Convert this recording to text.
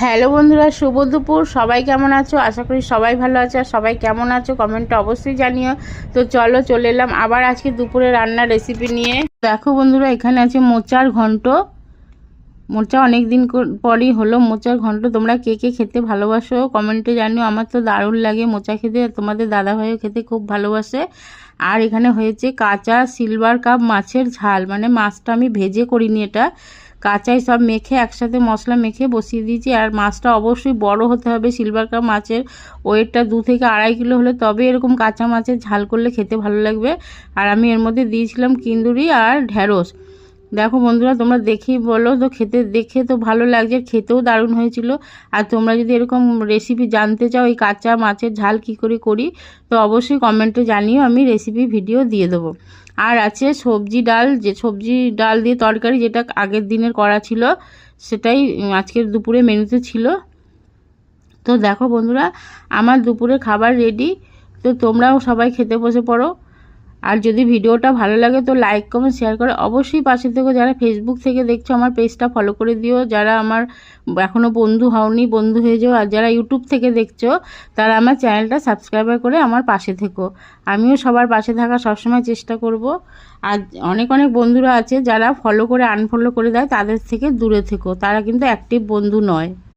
Hello বন্ধুরা, শুভ দুপুর। সবাই কেমন আছো? আশা করি সবাই ভালো আছে। আর সবাই কেমন আছো কমেন্টে অবশ্যই জানিও। তো চলো, চলে এলাম আবার আজকে দুপুরে রান্নার রেসিপি নিয়ে। দেখো বন্ধুরা, এখানে আছে মোচার ঘন্ট। মোচা অনেক দিন পরই হলো মোচার ঘন্ট। তোমরা কে কে খেতে ভালোবাসো কমেন্টে জানিও। আমার তো দারুণ লাগে মোচা খেতে, তোমাদের দাদাভাইও খেতে খুব ভালোবাসে। আর এখানে হয়েছে কাঁচা সিলভার কাপ মাছের ঝাল, মানে মাছটা আমি ভেজে করিনি, এটা কাঁচাই সব মেখে একসাথে মশলা মেখে বসিয়ে দিয়েছি। আর মাছটা অবশ্যই বড় হতে হবে। সিলভার কাপ মাছের ওয়েটটা 2 থেকে 2.5 কিলো হলে তবে এরকম কাঁচা মাছের ঝাল করলে খেতে ভালো লাগবে। আর আমি এর মধ্যে দিয়েছিলাম কিন্দুরি আর ঢ্যাঁড়স। দেখো বন্ধুরা, তোমরা দেখেই বলো তো, দেখে তো ভালো লাগছে, খেতেও দারুণ হয়েছিল। আর তোমরা যদি এরকম রেসিপি জানতে চাও এই কাঁচা মাছের ঝাল কী করে করি, তো অবশ্যই কমেন্টে জানিও, আমি রেসিপি ভিডিও দিয়ে দেবো। আর আছে সবজি ডাল, যে সবজি ডাল দিয়ে তরকারি, যেটা আগের দিনের করা ছিল, সেটাই আজকের দুপুরে মেনুতে ছিল। তো দেখো বন্ধুরা, আমার দুপুরে খাবার রেডি। তো তোমরাও সবাই খেতে বসে পড়ো। আর যদি ভিডিওটা ভালো লাগে তো লাইক কমেন্ট শেয়ার করে অবশ্যই পাশে থেকো। যারা ফেসবুক থেকে দেখছো আমার পেজটা ফলো করে দিও। যারা আমার এখনও বন্ধু হওনি, বন্ধু হয়ে যাও। আর যারা ইউটিউব থেকে দেখছো তারা আমার চ্যানেলটা সাবস্ক্রাইব করে আমার পাশে থেকো। আমিও সবার পাশে থাকার সবসময় চেষ্টা করব। আর অনেক অনেক বন্ধুরা আছে যারা ফলো করে আনফলো করে দেয়, তাদের থেকে দূরে থেকো, তারা কিন্তু অ্যাক্টিভ বন্ধু নয়।